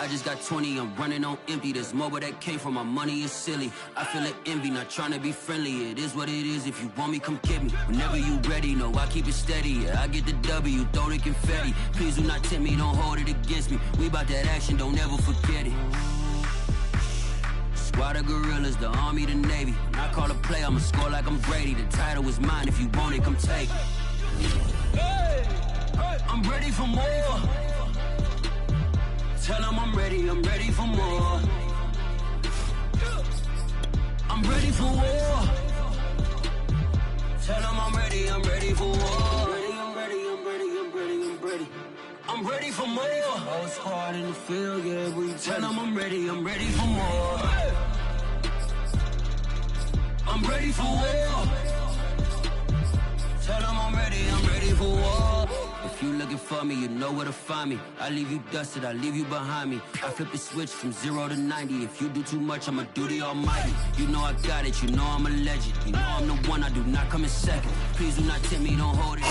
I just got 20, I'm running on empty. There's more where that came from, my money is silly. I feel it envy, not trying to be friendly. It is what it is, if you want me, come get me. Whenever you ready, no, I keep it steady. Yeah, I get the W, throw the confetti. Please do not tempt me, don't hold it against me. We about that action, don't ever forget it. Squad of gorillas, the army, the navy. When I call a play, I'ma score like I'm Brady. The title is mine, if you want it, come take it. I'm ready for more. Tell them I'm ready for more. I'm ready for war. Tell them I'm ready for war. I'm ready for more. Whole squad in the field, yeah, we tell them I'm ready for more. I'm ready for war. Tell them I'm ready for war. If you looking for me, you know where to find me. I leave you dusted, I leave you behind me. I flip the switch from 0 to 90. If you do too much, I'ma do the almighty. You know I got it, you know I'm a legend. You know I'm the one, I do not come in second. Please do not tempt me, don't hold it.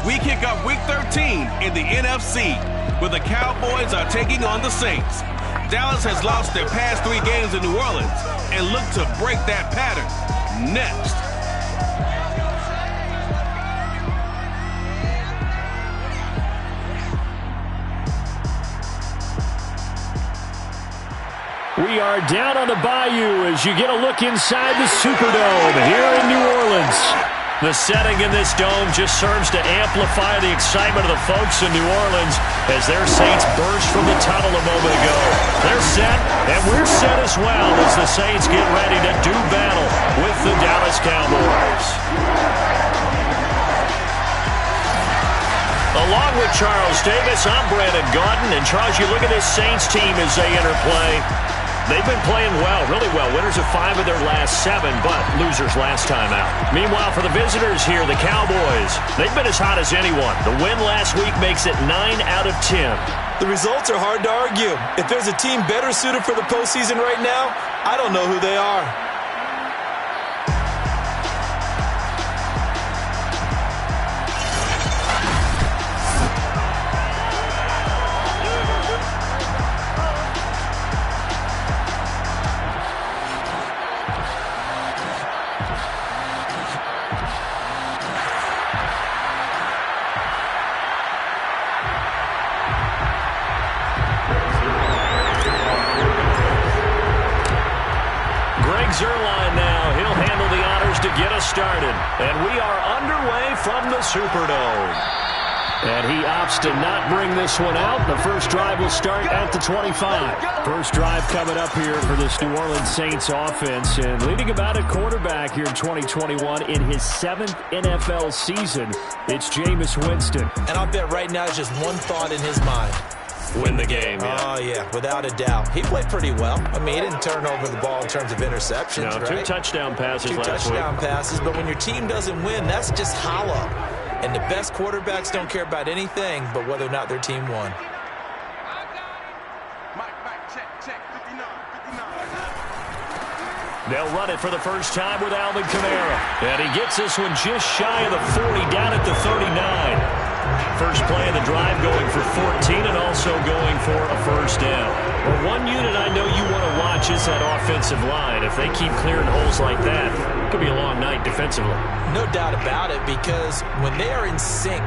We kick off Week 13 in the NFC, where the Cowboys are taking on the Saints. Dallas has lost their past 3 games in New Orleans and look to break that pattern next. We are down on the bayou as you get a look inside the Superdome here in New Orleans. The setting in this dome just serves to amplify the excitement of the folks in New Orleans as their Saints burst from the tunnel a moment ago. They're set, and we're set as well as the Saints get ready to do battle with the Dallas Cowboys. Along with Charles Davis, I'm Brandon Gaudin. And Charles, you look at this Saints team as they enter play. They've been playing well, really well. Winners of 5 of their last 7, but losers last time out. Meanwhile, for the visitors here, the Cowboys, they've been as hot as anyone. The win last week makes it 9 out of 10. The results are hard to argue. If there's a team better suited for the postseason right now, I don't know who they are. Zerline now. He'll handle the honors to get us started. And we are underway from the Superdome. And he opts to not bring this one out. The first drive will start at the 25. First drive coming up here for this New Orleans Saints offense. And leading about at quarterback here in 2021 in his 7th NFL season, it's Jameis Winston. And I'll bet right now it's just one thought in his mind. Win the game, yeah. Oh, yeah, without a doubt. He played pretty well. I mean, he didn't turn over the ball in terms of interceptions, no, right? 2 touchdown passes last week. 2 touchdown passes, but when your team doesn't win, that's just hollow. And the best quarterbacks don't care about anything but whether or not their team won. They'll run it for the first time with Alvin Kamara. And he gets this one just shy of the 40, down at the 39. First play of the drive going for 14 and also going for a first down. Well, one unit I know you want to watch is that offensive line. If they keep clearing holes like that, it could be a long night defensively. No doubt about it, because when they are in sync,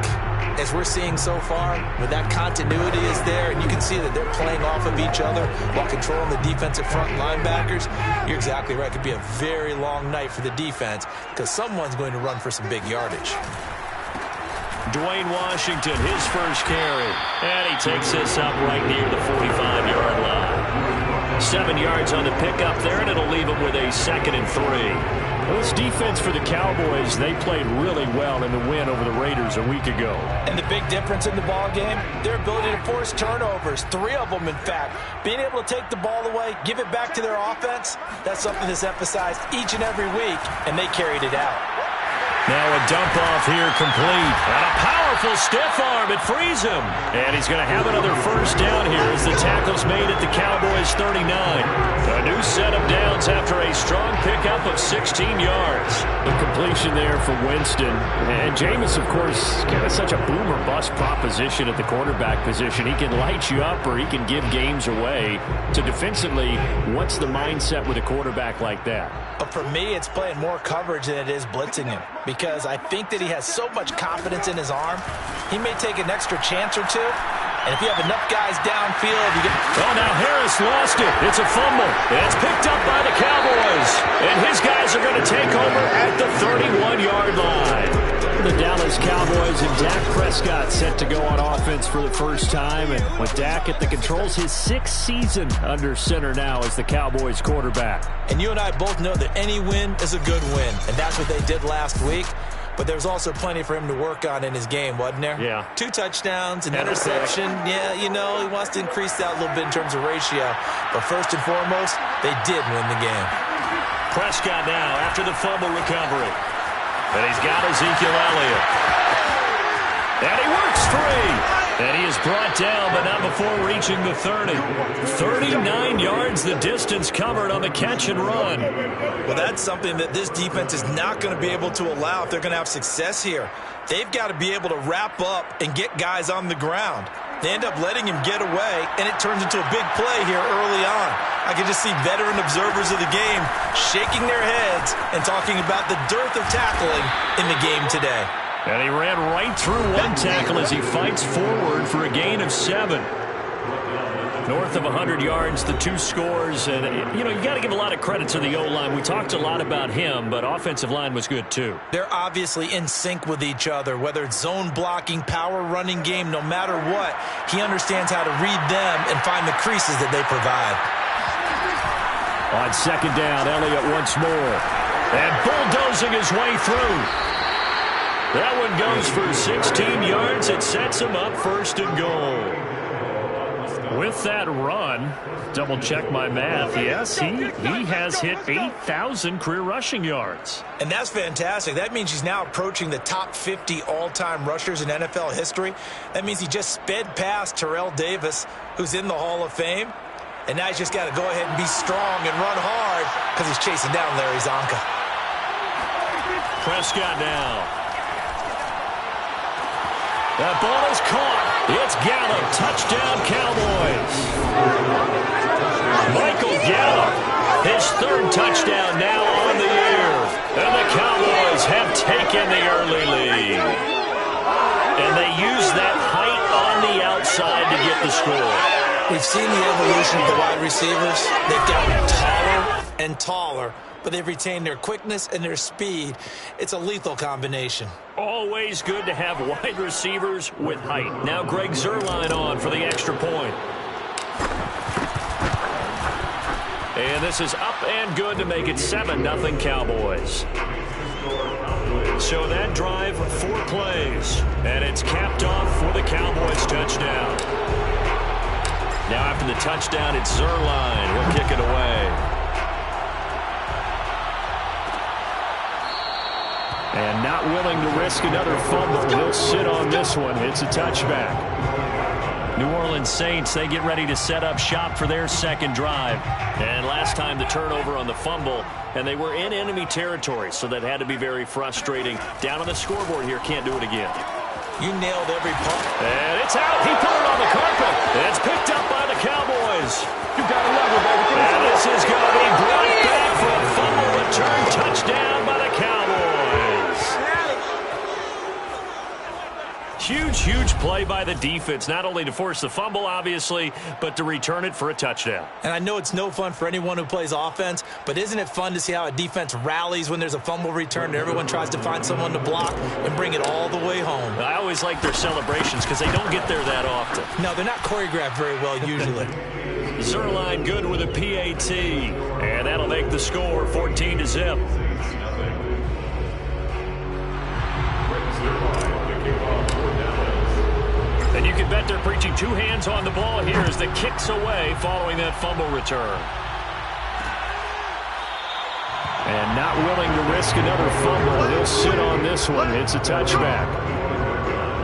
as we're seeing so far, when that continuity is there, and you can see that they're playing off of each other while controlling the defensive front linebackers, you're exactly right. It could be a very long night for the defense because someone's going to run for some big yardage. Dwayne Washington, his first carry. And he takes this up right near the 45-yard line. 7 yards on the pickup there, and it'll leave him with a 2nd and 3. Well, this defense for the Cowboys, they played really well in the win over the Raiders a week ago. And the big difference in the ball game, their ability to force turnovers, 3 of them in fact. Being able to take the ball away, give it back to their offense, that's something that's emphasized each and every week, and they carried it out. Now a dump-off here complete. And a powerful stiff arm. It frees him. And he's going to have another first down here as the tackle's made at the Cowboys' 39. A new set of downs after a strong pickup of 16 yards. The completion there for Winston. And Jameis, of course, got such a boom or bust proposition at the quarterback position. He can light you up or he can give games away. So defensively, what's the mindset with a quarterback like that? For me, it's playing more coverage than it is blitzing him, because I think that he has so much confidence in his arm. He may take an extra chance or two, and if you have enough guys downfield, you get... Oh, now Harris lost it. It's a fumble. It's picked up by the Cowboys, and his guys are going to take over at the 31-yard line. The Dallas Cowboys and Dak Prescott set to go on offense for the first time. And with Dak at the controls, his 6th season under center now as the Cowboys quarterback. And you and I both know that any win is a good win. And that's what they did last week. But there's also plenty for him to work on in his game, wasn't there? Yeah. 2 touchdowns, an interception. Yeah, you know, he wants to increase that a little bit in terms of ratio. But first and foremost, they did win the game. Prescott now after the fumble recovery. And he's got Ezekiel Elliott. And he works free. And he is brought down, but not before reaching the 30. 39 yards the distance covered on the catch and run. Well, that's something that this defense is not going to be able to allow if they're going to have success here. They've got to be able to wrap up and get guys on the ground. They end up letting him get away, and it turns into a big play here early on. I can just see veteran observers of the game shaking their heads and talking about the dearth of tackling in the game today. And he ran right through one tackle as he fights forward for a gain of 7. North of 100 yards, the 2 scores. And, you know, you got to give a lot of credit to the O-line. We talked a lot about him, but offensive line was good too. They're obviously in sync with each other, whether it's zone blocking, power running game, no matter what. He understands how to read them and find the creases that they provide. On second down, Elliott once more. And bulldozing his way through. That one goes for 16 yards. It sets him up first and goal. With that run, double check my math. Yes, he has hit 8,000 career rushing yards. And that's fantastic. That means he's now approaching the top 50 all-time rushers in NFL history. That means he just sped past Terrell Davis, who's in the Hall of Fame. And now he's just got to go ahead and be strong and run hard because he's chasing down Larry Zonka. Prescott now. That ball is caught. It's Gallup. Touchdown, Cowboys. Michael Gallup, his 3rd touchdown now on the year. And the Cowboys have taken the early lead. And they use that height on the outside to get the score. We've seen the evolution of the wide receivers. They've gotten taller and taller, but they've retained their quickness and their speed. It's a lethal combination. Always good to have wide receivers with height. Now Greg Zuerlein on for the extra point. And this is up and good to make it 7-0 Cowboys. So that drive, 4 plays. And it's capped off with a Cowboys touchdown. Now after the touchdown, it's Zuerlein. He'll kick it away. And not willing to risk another fumble. He'll sit on this one. It's a touchback. New Orleans Saints, they get ready to set up shop for their 2nd drive. And last time the turnover on the fumble, and they were in enemy territory, so that had to be very frustrating. Down on the scoreboard here, can't do it again. You nailed every part. And it's out. He put it on the carpet. It's picked up by the Cowboys. You got to love it, baby. And this is going to be brought back for a fumble return touchdown by the Cowboys. Huge play by the defense, not only to force the fumble, obviously, but to return it for a touchdown. And I know it's no fun for anyone who plays offense, but isn't it fun to see how a defense rallies when there's a fumble return and everyone tries to find someone to block and bring it all the way home? I always like their celebrations because they don't get there that often. No, they're not choreographed very well usually. Zuerlein good with a PAT, and that'll make the score 14-0. And you can bet they're preaching 2 hands on the ball here as the kick's away following that fumble return. And not willing to risk another fumble. He'll sit on this one. It's a touchback.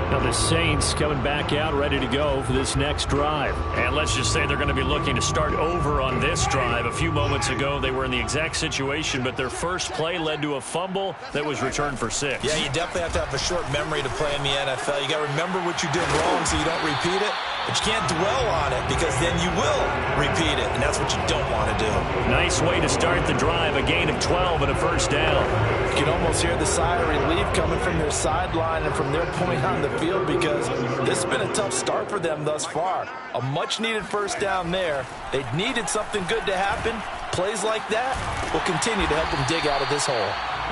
Now the Saints coming back out ready to go for this next drive. And let's just say they're going to be looking to start over on this drive. A few moments ago, they were in the exact situation, but their first play led to a fumble that was returned for 6. Yeah, you definitely have to have a short memory to play in the NFL. You got to remember what you did wrong so you don't repeat it. But you can't dwell on it because then you will repeat it, and that's what you don't want to do. Nice way to start the drive, a gain of 12 and a first down. You can almost hear the sigh of relief coming from their sideline and from their point on the field because this has been a tough start for them thus far. A much-needed first down there. They needed something good to happen. Plays like that will continue to help them dig out of this hole.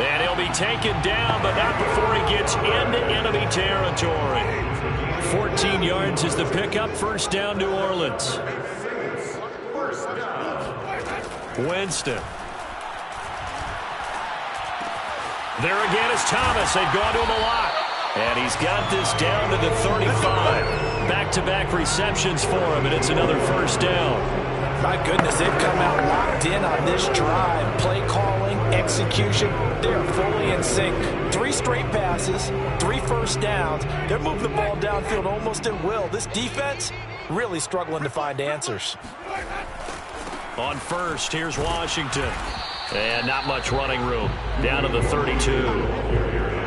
And he'll be taken down, but not before he gets into enemy territory. 14 yards is the pickup. First down, New Orleans. Winston. There again is Thomas. They've gone to him a lot. And he's got this down to the 35. Back-to-back receptions for him, and it's another first down. My goodness, they've come out locked in on this drive. Play calling, execution, they are fully in sync. 3 straight passes, 3 first downs. They're moving the ball downfield almost at will. This defense really struggling to find answers. On first, here's Washington. And not much running room. Down to the 32.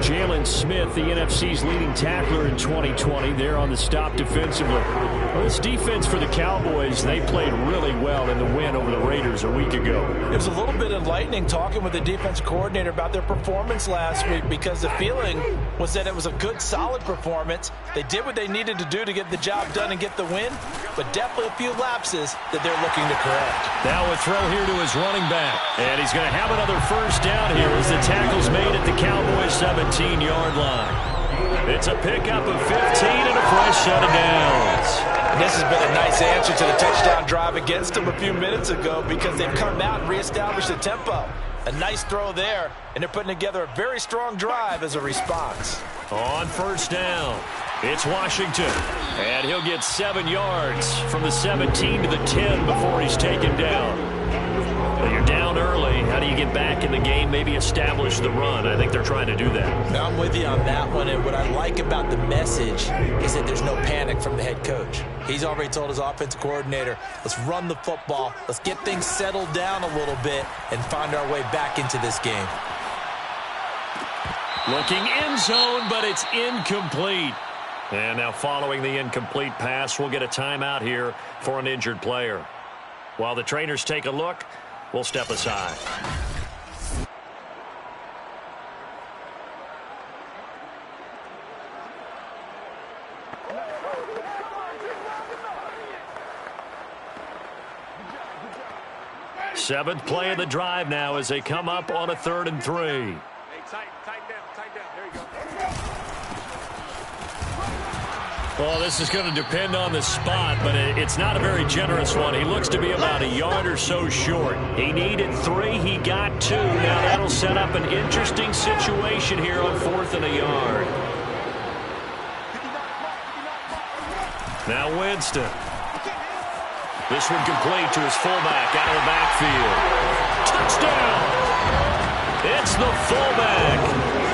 Jalen Smith, the NFC's leading tackler in 2020. They're on the stop defensively. Well, this defense for the Cowboys, they played really well in the win over the Raiders a week ago. It was a little bit enlightening talking with the defense coordinator about their performance last week because the feeling was that it was a good, solid performance. They did what they needed to do to get the job done and get the win, but definitely a few lapses that they're looking to correct. Now a throw here to his running back. And he's going to have another first down here as the tackle's made at the Cowboys' 17-yard line. It's a pickup of 15 and a fresh set of downs. And this has been a nice answer to the touchdown drive against them a few minutes ago because they've come out and reestablished the tempo. A nice throw there, and they're putting together a very strong drive as a response. On first down, it's Washington. And he'll get 7 yards from the 17 to the 10 before he's taken down. Well, you're down early. How do you get back in the game? Maybe establish the run. I think they're trying to do that. I'm with you on that one, and what I like about the message is that there's no panic from the head coach. He's already told his offensive coordinator, let's run the football, let's get things settled down a little bit, and find our way back into this game. Looking end zone, but it's incomplete. And now following the incomplete pass, we'll get a timeout here for an injured player. While the trainers take a look, we'll step aside. Seventh play of the drive now as they come up on a 3rd and 3. Hey, tighten down. There you go. Well, this is going to depend on the spot, but it's not a very generous one. He looks to be about a yard or so short. He needed 3. He got 2. Now that'll set up an interesting situation here on 4th and a yard. Now Winston. This one complete to his fullback out of the backfield. Touchdown! It's the fullback.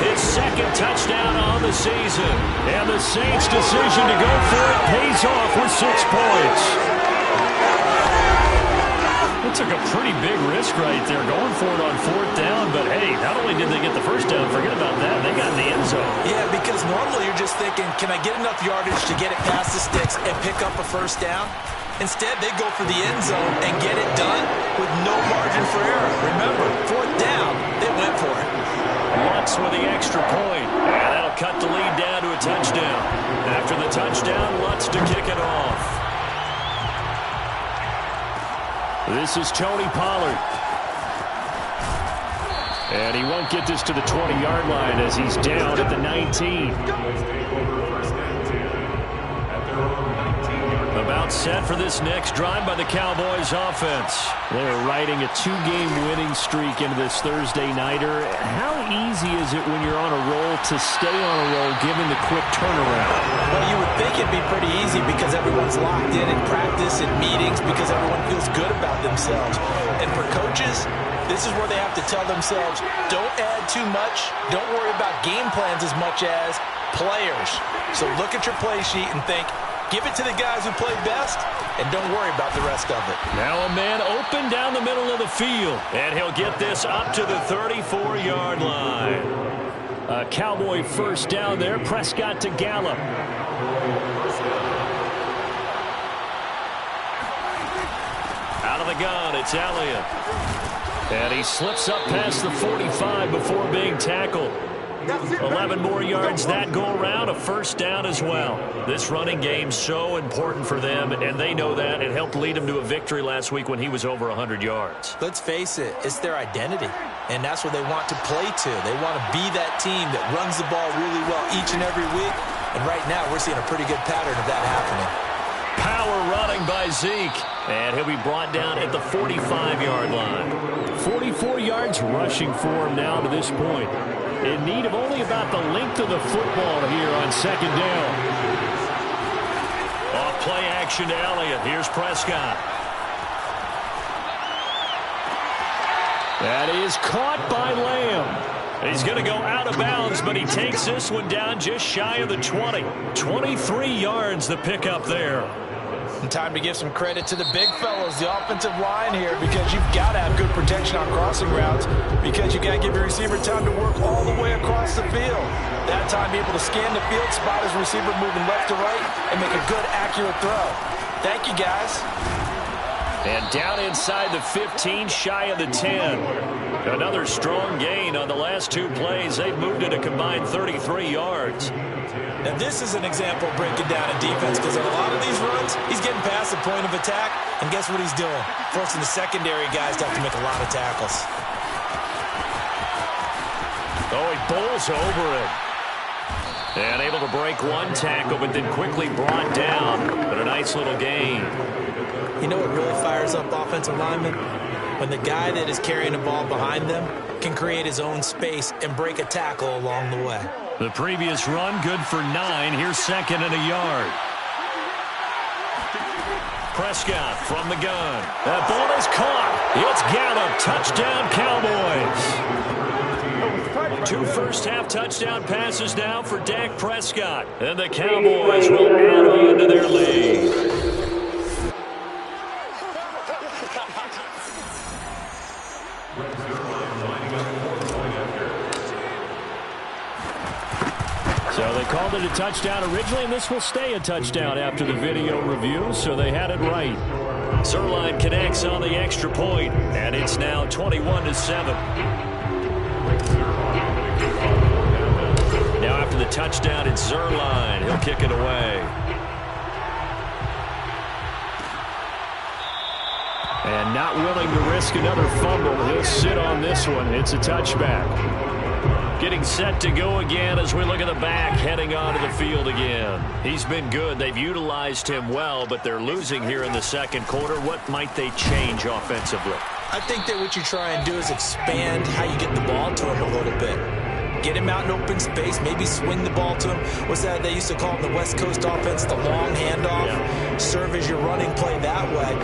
His 2nd touchdown on the season. And the Saints' decision to go for it pays off with 6 points. That took a pretty big risk right there going for it on 4th down. But, hey, not only did they get the first down, forget about that, they got in the end zone. Yeah, because normally you're just thinking, can I get enough yardage to get it past the sticks and pick up a first down? Instead, they go for the end zone and get it done with no margin for error. Remember, 4th down, they went for it. Lutz with the extra point. And that'll cut the lead down to a touchdown. After the touchdown, Lutz to kick it off. This is Tony Pollard. And he won't get this to the 20-yard line as he's down at the 19. About timeout set for this next drive by the Cowboys offense. They're riding a 2-game winning streak into this Thursday nighter. How easy is it when you're on a roll to stay on a roll given the quick turnaround? Well, you would think it'd be pretty easy because everyone's locked in practice and meetings because everyone feels good about themselves. And for coaches, this is where they have to tell themselves, don't add too much. Don't worry about game plans as much as players. So look at your play sheet and think, give it to the guys who play best, and don't worry about the rest of it. Now a man open down the middle of the field, and he'll get this up to the 34-yard line. A Cowboy first down there. Prescott to Gallup. Out of the gun, it's Elliott. And he slips up past the 45 before being tackled. 11 more yards that go around, a first down as well. This running game's so important for them, and they know that. It helped lead them to a victory last week when he was over 100 yards. Let's face it, it's their identity, and that's what they want to play to. They want to be that team that runs the ball really well each and every week, and right now we're seeing a pretty good pattern of that happening. Power running by Zeke, and he'll be brought down at the 45-yard line. 44 yards rushing for him now to this point. In need of only about the length of the football here on second down. Off play action to Elliott. Here's Prescott. That is caught by Lamb. He's going to go out of bounds, but he takes this one down just shy of the 20. 23 yards the pickup there. And time to give some credit to the big fellows, the offensive line here, because you've got to have good protection on crossing routes, because you've got to give your receiver time to work all the way across the field. That time, be able to scan the field, spot his receiver moving left to right, and make a good, accurate throw. Thank you, guys. And down inside the 15, shy of the 10. Another strong gain on the last two plays. They've moved it a combined 33 yards. Now, this is an example of breaking down a defense, because on a lot of these runs, he's getting past the point of attack, and guess what he's doing? Forcing the secondary guys to have to make a lot of tackles. Oh, he bowls over it. And able to break one tackle, but then quickly brought down. But a nice little gain. You know what really fires up offensive linemen? When the guy that is carrying the ball behind them can create his own space and break a tackle along the way. The previous run, good for 9. Here's second and a yard. Prescott from the gun. That ball is caught. It's Gallup. Touchdown, Cowboys. 2 first-half touchdown passes now for Dak Prescott. And the Cowboys will add on to their lead. So they called it a touchdown originally, and this will stay a touchdown after the video review, so they had it right. Zuerlein connects on the extra point, and it's now 21-7. Now after the touchdown, it's Zuerlein. He'll kick it away. And not willing to risk another fumble, he'll sit on this one. It's a touchback. Getting set to go again as we look at the back, heading onto the field again. He's been good. They've utilized him well, but they're losing here in the second quarter. What might they change offensively? I think that what you try and do is expand how you get the ball to him a little bit. Get him out in open space, maybe swing the ball to him. What's that they used to call in the West Coast offense, the long handoff? Yeah. Serve as your running play that way,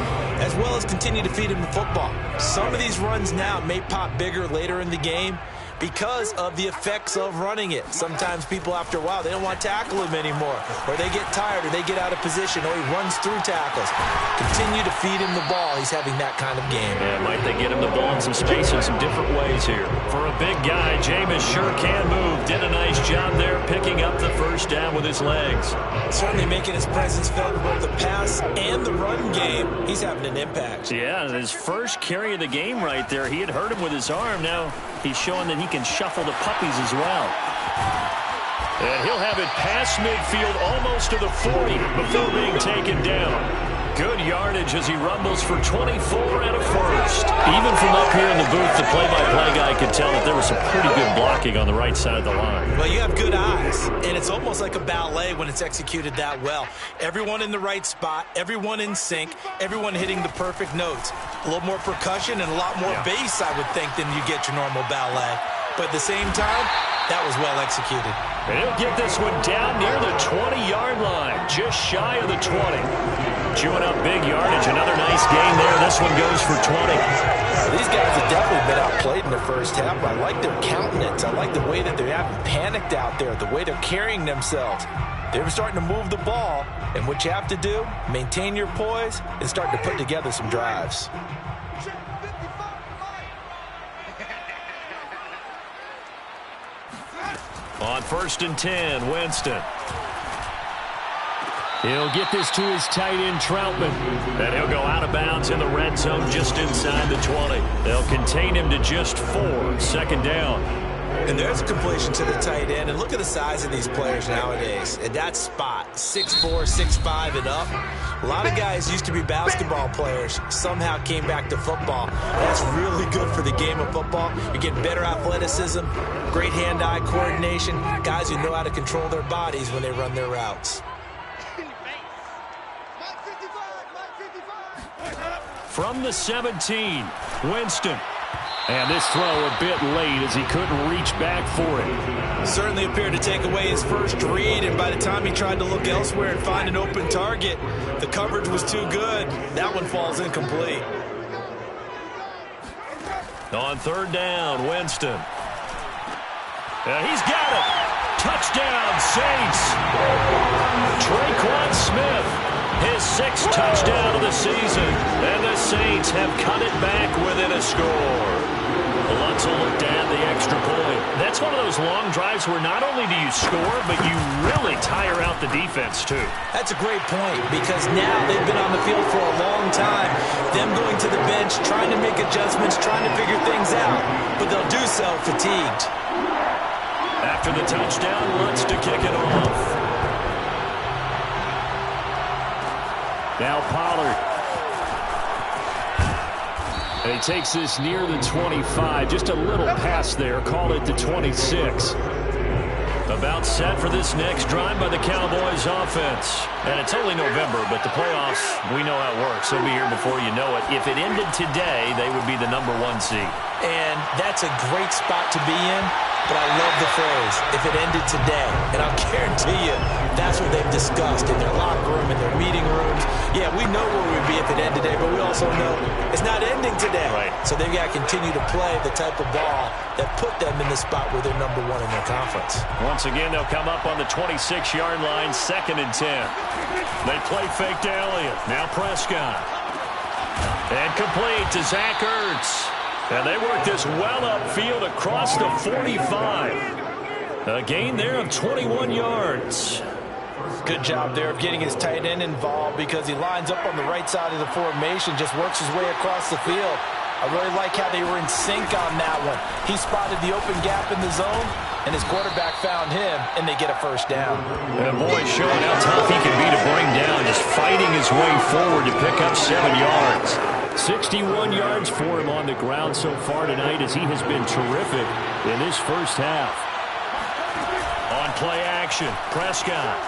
as well as continue to feed him the football. Some of these runs now may pop bigger later in the game because of the effects of running it. Sometimes people, after a while, they don't want to tackle him anymore, or they get tired, or they get out of position, or he runs through tackles. Continue to feed him the ball. He's having that kind of game. Yeah, might they get him the ball in some space in some different ways here. For a big guy, Jameis sure can move. Did a nice job there picking up the first down with his legs. Certainly making his presence felt in both the pass and the run game. He's having an impact. Yeah, his first carry of the game right there. He had hurt him with his arm. Now he's showing that he can shuffle the puppies as well. And he'll have it past midfield almost to the 40 before being taken down. Good yardage as he rumbles for 24 and a first. Even from up here in the booth, the play-by-play guy could tell that there was some pretty good blocking on the right side of the line. Well, you have good eyes, and it's almost like a ballet when it's executed that well. Everyone in the right spot, everyone in sync, everyone hitting the perfect notes. A little more percussion and a lot more bass, I would think, than you get your normal ballet. But at the same time, that was well executed. And he'll get this one down near the 20-yard line, just shy of the 20. Chewing up big yardage, another nice gain there. This one goes for 20. These guys have definitely been outplayed in the first half. I like their countenance. I like the way that they haven't panicked out there, the way they're carrying themselves. They're starting to move the ball, and what you have to do, maintain your poise and start to put together some drives. On 1st and 10, Winston. He'll get this to his tight end, Troutman. And he'll go out of bounds in the red zone just inside the 20. They'll contain him to just 4. 2nd down. And there's a completion to the tight end. And look at the size of these players nowadays. At that spot, 6'4", 6'5", and up. A lot of guys used to be basketball players, somehow came back to football. That's really good for the game of football. You're getting better athleticism, great hand-eye coordination, guys who know how to control their bodies when they run their routes. From the 17, Winston. And this throw a bit late as he couldn't reach back for it. Certainly appeared to take away his first read, and by the time he tried to look elsewhere and find an open target, the coverage was too good. That one falls incomplete. On 3rd down, Winston. He's got it. Touchdown, Saints. Traquan Smith. His 6th touchdown of the season. And the Saints have cut it back within a score. Lutz will look to add the extra point. That's one of those long drives where not only do you score, but you really tire out the defense, too. That's a great point, because now they've been on the field for a long time. Them going to the bench, trying to make adjustments, trying to figure things out. But they'll do so fatigued. After the touchdown, Lutz to kick it off. Now Pollard. And he takes this near the 25. Just a little pass there. Call it the 26. About set for this next drive by the Cowboys offense. And it's only November, but the playoffs, we know how it works. They'll be here before you know it. If it ended today, they would be the #1 seed. And that's a great spot to be in. But I love the phrase, if it ended today. And I'll guarantee you, that's what they've discussed in their locker room, in their meeting rooms. Yeah, we know where we'd be if it ended today, but we also know it's not ending today. Right. So they've got to continue to play the type of ball that put them in the spot where they're #1 in their conference. Once again, they'll come up on the 26-yard line, 2nd and 10. They play fake to Elliott. Now Prescott. And complete to Zach Ertz. And they work this well upfield across the 45. A gain there of 21 yards. Good job there of getting his tight end involved, because he lines up on the right side of the formation, just works his way across the field. I really like how they were in sync on that one. He spotted the open gap in the zone, and his quarterback found him, and they get a 1st down. And boy, showing how tough he can be to bring down, just fighting his way forward to pick up 7 yards. 61 yards for him on the ground so far tonight, as he has been terrific in this first half. On play action, Prescott.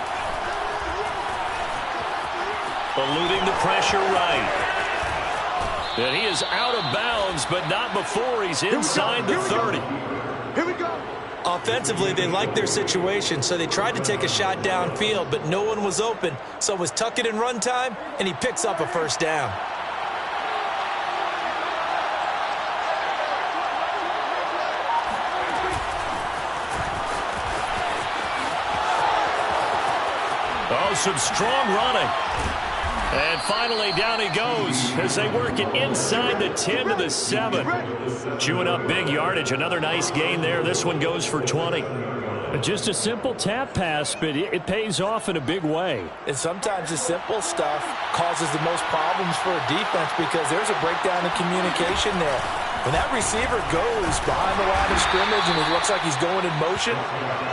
Eluding the pressure right. And he is out of bounds, but not before he's inside the 30. Here we go. Offensively, they liked their situation, so they tried to take a shot downfield, but no one was open. So it was tuck it in run time, and he picks up a 1st down. Oh, some strong running. And finally, down he goes as they work it inside the 10 to the 7. Chewing up big yardage. Another nice gain there. This one goes for 20. Just a simple tap pass, but it pays off in a big way. And sometimes the simple stuff causes the most problems for a defense, because there's a breakdown in communication there. When that receiver goes behind the line of scrimmage and it looks like he's going in motion,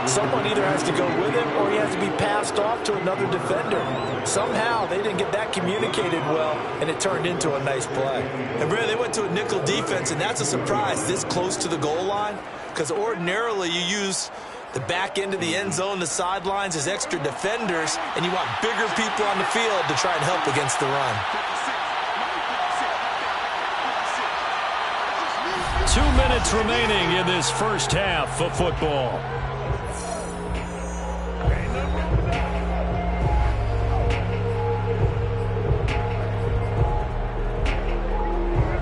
someone either has to go with him or he has to be passed off to another defender. Somehow they didn't get that communicated well, and it turned into a nice play. And really, they went to a nickel defense, and that's a surprise this close to the goal line, because ordinarily you use the back end of the end zone, the sidelines as extra defenders, and you want bigger people on the field to try and help against the run. 2 minutes remaining in this first half of football.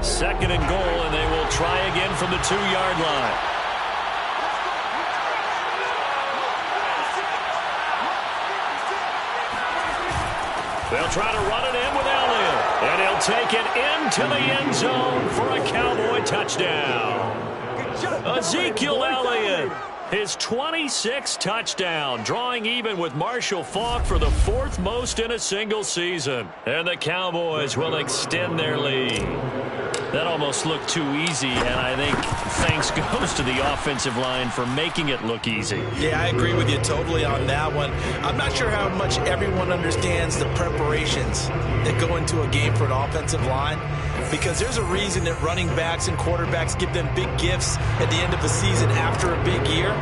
Second and goal, and they will try again from the 2-yard line. They'll try to run it in with Elliott. And he'll take it into the end zone for a Cowboy touchdown. Ezekiel Elliott, his 26th touchdown, drawing even with Marshall Faulk for the 4th most in a single season. And the Cowboys will extend their lead. That almost looked too easy, and I think thanks goes to the offensive line for making it look easy. Yeah, I agree with you totally on that one. I'm not sure how much everyone understands the preparations that go into a game for an offensive line, because there's a reason that running backs and quarterbacks give them big gifts at the end of the season after a big year.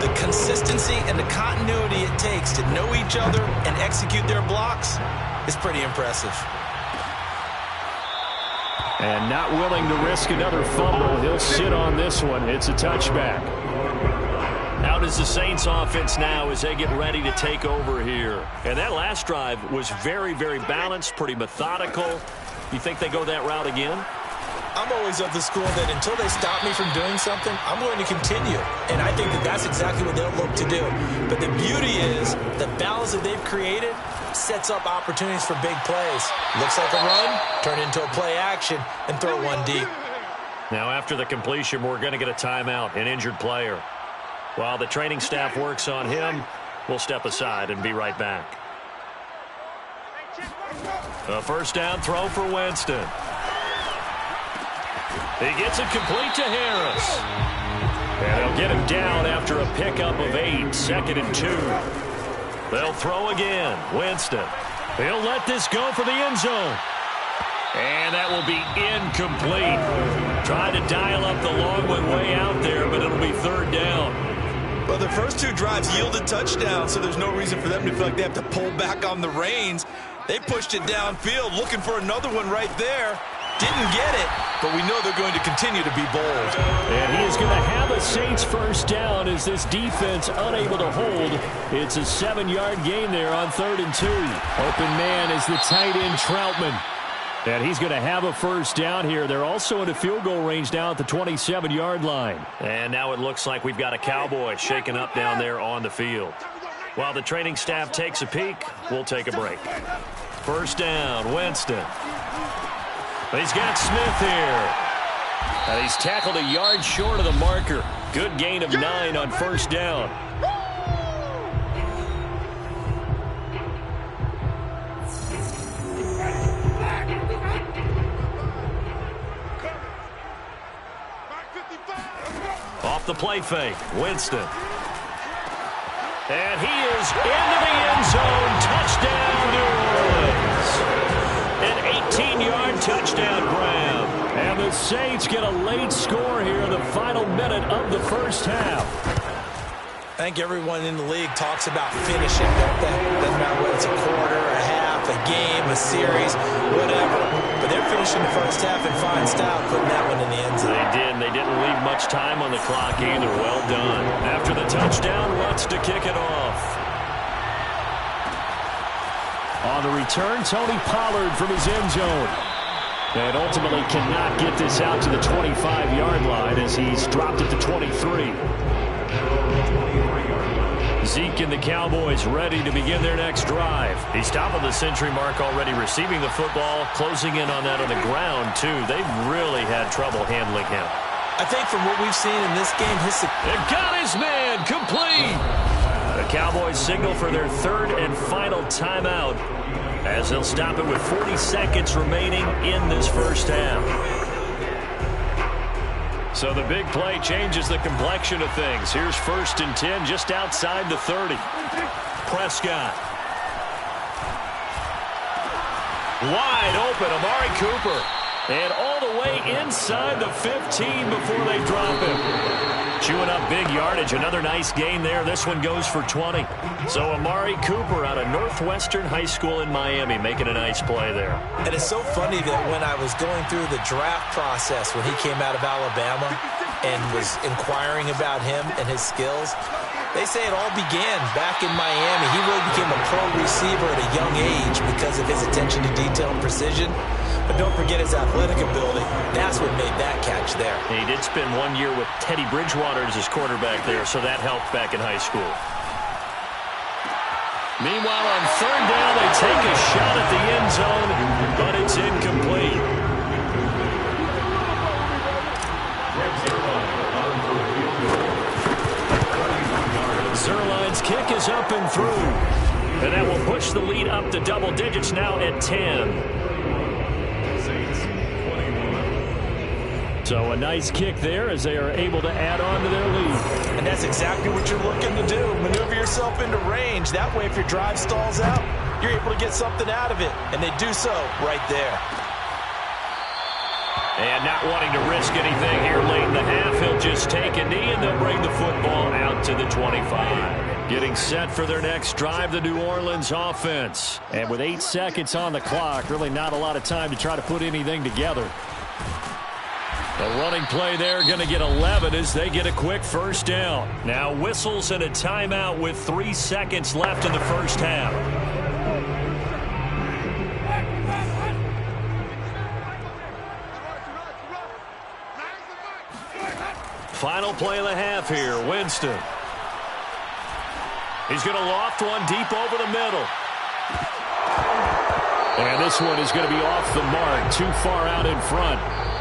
The consistency and the continuity it takes to know each other and execute their blocks is pretty impressive. And not willing to risk another fumble, he'll sit on this one. It's a touchback. Out is the Saints offense now as they get ready to take over here. And that last drive was very, very balanced, pretty methodical. You think they go that route again? I'm always of the school that until they stop me from doing something, I'm going to continue. And I think that that's exactly what they'll look to do. But the beauty is the balance that they've created sets up opportunities for big plays. Looks like a run, turn into a play action, and throw one deep. Now after the completion, we're going to get a timeout, an injured player. While the training staff works on him, we'll step aside and be right back. A first down throw for Winston. He gets it complete to Harris. And they'll get him down after a pickup of 8, 2nd and 2. They'll throw again. Winston. He'll let this go for the end zone. And that will be incomplete. Tried to dial up the long one way out there, but it'll be 3rd down. Well, the first 2 drives yielded touchdowns, so there's no reason for them to feel like they have to pull back on the reins. They pushed it downfield, looking for another one right there. Didn't get it, but we know they're going to continue to be bold. And he is going to have a Saints first down as this defense unable to hold. It's a 7-yard gain there on 3rd and 2. Open man is the tight end Troutman. And he's going to have a first down here. They're also in a field goal range now at the 27-yard line. And now it looks like we've got a Cowboy shaken up down there on the field. While the training staff takes a peek, we'll take a break. First down, Winston. He's got Smith here. And he's tackled a yard short of the marker. Good gain of 9 on first down. Off the play fake, Winston. And he is into the end zone. Touchdown, New Orleans. An 18-yard touchdown grab. And the Saints get a late score here in the final minute of the first half. I think everyone in the league talks about finishing, don't they? Doesn't matter whether it's a quarter, a half, a game, a series, whatever. But they're finishing the first half in fine style, putting that one in the end zone. They did, and they didn't leave much time on the clock either. Well done. After the touchdown, Lutz to kick it off. On the return, Tony Pollard from his end zone. And ultimately cannot get this out to the 25-yard line as he's dropped it to 23. Zeke and the Cowboys ready to begin their next drive. He's top of the century mark already receiving the football, closing in on that on the ground, too. They've really had trouble handling him. I think from what we've seen in this game, It got his man complete. The Cowboys signal for their 3rd and final timeout as they'll stop it with 40 seconds remaining in this first half. So the big play changes the complexion of things. Here's 1st and 10 just outside the 30. Prescott. Wide open, Amari Cooper. And all the way inside the 15 before they drop him. Chewing up big yardage. Another nice gain there. This one goes for 20. So Amari Cooper out of Northwestern High School in Miami making a nice play there. And it's so funny that when I was going through the draft process when he came out of Alabama and was inquiring about him and his skills, they say it all began back in Miami. He really became a pro receiver at a young age because of his attention to detail and precision. But don't forget his athletic ability. That's what made that catch there. He did spend 1 year with Teddy Bridgewater as his quarterback there, so that helped back in high school. Meanwhile, on 3rd down, they take a shot at the end zone, but it's incomplete. Zerline's kick is up and through. And that will push the lead up to double digits now at 10. So a nice kick there as they are able to add on to their lead. And that's exactly what you're looking to do. Maneuver yourself into range. That way, if your drive stalls out, you're able to get something out of it. And they do so right there. And not wanting to risk anything here late in the half, he'll just take a knee and they'll bring the football out to the 25. Getting set for their next drive, the New Orleans offense. And with 8 seconds on the clock, really not a lot of time to try to put anything together. The running play there going to get 11 as they get a quick 1st down. Now whistles and a timeout with 3 seconds left in the 1st half. Final play of the half here, Winston. He's going to loft one deep over the middle. And this one is going to be off the mark, too far out in front.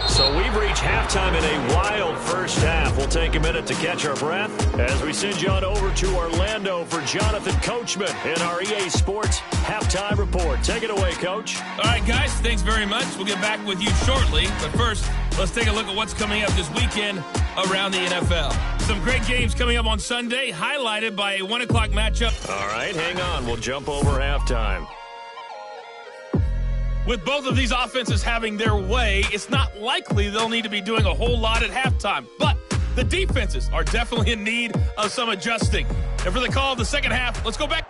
So we've reached halftime in a wild 1st half. We'll take a minute to catch our breath as we send you on over to Orlando for Jonathan Coachman in our EA Sports Halftime Report. Take it away, Coach. All right, guys, thanks very much. We'll get back with you shortly. But first, let's take a look at what's coming up this weekend around the NFL. Some great games coming up on Sunday, highlighted by a 1 o'clock matchup. All right, hang on. We'll jump over halftime. With both of these offenses having their way, it's not likely they'll need to be doing a whole lot at halftime. But the defenses are definitely in need of some adjusting. And for the call of the second half, let's go back.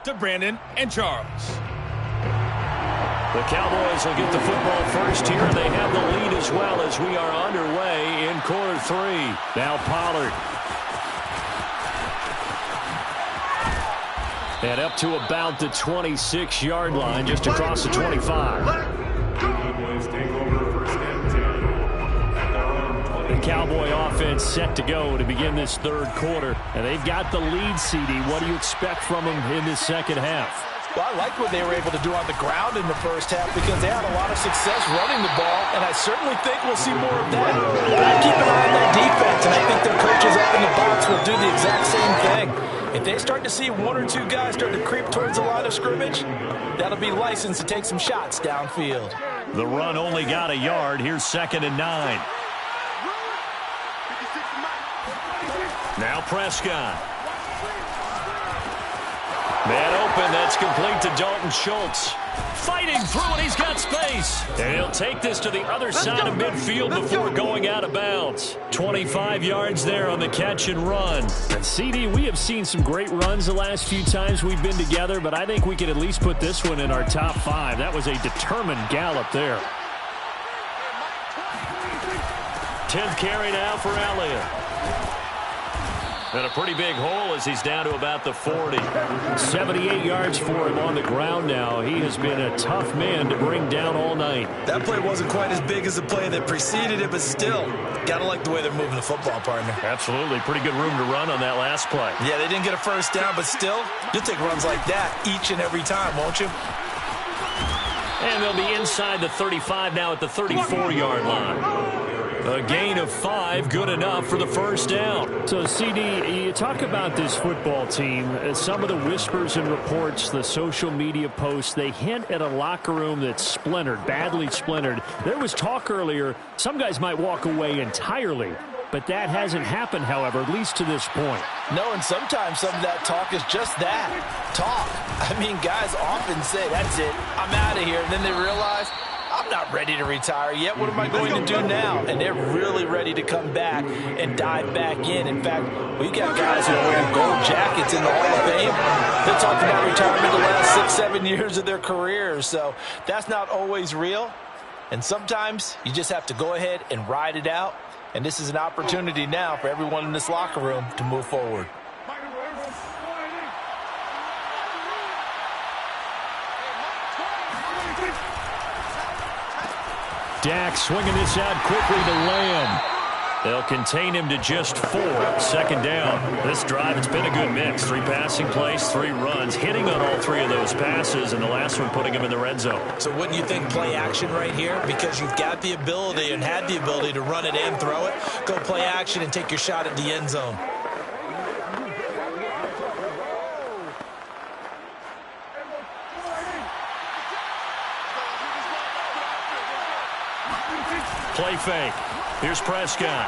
to Brandon and Charles. The Cowboys will get the football first here. They have the lead as well as we are underway in quarter 3. Now Pollard. And up to about the 26-yard line, just across the 25. The Cowboy offense set to go to begin this third quarter. And they've got the lead, CD. What do you expect from them in this second half? Well, I like what they were able to do on the ground in the first half because they had a lot of success running the ball, and I certainly think we'll see more of that. I keep an eye on their defense, and I think their coaches up in the box will do the exact same thing. If they start to see one or two guys start to creep towards the line of scrimmage, that'll be licensed to take some shots downfield. The run only got a yard. Here's 2nd and 9. Now Prescott. Man open, that's complete to Dalton Schultz. Fighting through, and he's got space. And he'll take this to the other side of midfield before going out of bounds. 25 yards there on the catch and run. And CD, we have seen some great runs the last few times we've been together, but I think we can at least put this one in our top 5. That was a determined gallop there. 10th carry now for Elliott. And a pretty big hole as he's down to about the 40. 78 yards for him on the ground now. He has been a tough man to bring down all night. That play wasn't quite as big as the play that preceded it, but still, gotta like the way they're moving the football, partner. Absolutely. Pretty good room to run on that last play. Yeah, they didn't get a first down, but still, you'll take runs like that each and every time, won't you? And they'll be inside the 35 now at the 34-yard line. A gain of 5, good enough for the first down. So, CD, you talk about this football team. Some of the whispers and reports, the social media posts, they hint at a locker room that's splintered, badly splintered. There was talk earlier, some guys might walk away entirely. But that hasn't happened, however, at least to this point. No, and sometimes some of that talk is just that, talk. I mean, guys often say, that's it, I'm out of here. And then they realize, I'm not ready to retire yet. What am I going to do now? And they're really ready to come back and dive back in. In fact, we got guys who are wearing gold jackets in the Hall of Fame. They talked about retirement the last 6-7 years of their careers. So that's not always real. And sometimes you just have to go ahead and ride it out. And this is an opportunity now for everyone in this locker room to move forward. Dak swinging this out quickly to Lamb. They'll contain him to just 4. 2nd down. This drive, it's been a good mix. 3 passing plays, 3 runs, hitting on all 3 of those passes, and the last one putting him in the red zone. So wouldn't you think play action right here? Because you've got the ability and had the ability to run it and throw it. Go play action and take your shot at the end zone. Play fake. Here's Prescott.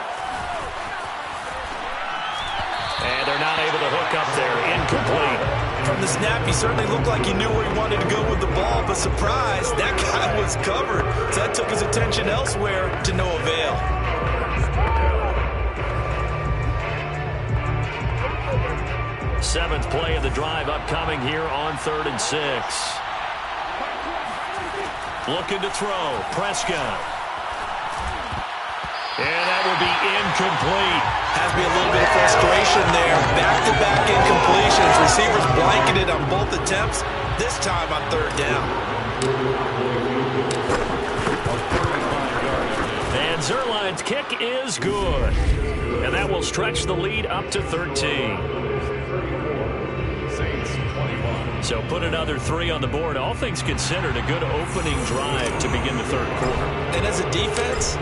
And they're not able to hook up there. Incomplete. From the snap, he certainly looked like he knew where he wanted to go with the ball, but surprise, that guy was covered. So that took his attention elsewhere to no avail. Seventh play of the drive upcoming here on 3rd and 6. Looking to throw. Prescott. And that would be incomplete. Has to be a little bit of frustration there. Back-to-back incompletions. Receivers blanketed on both attempts. This time on 3rd down. And Zuerlein's kick is good. And that will stretch the lead up to 13. So put another 3 on the board. All things considered, a good opening drive to begin the 3rd quarter. And as a defense,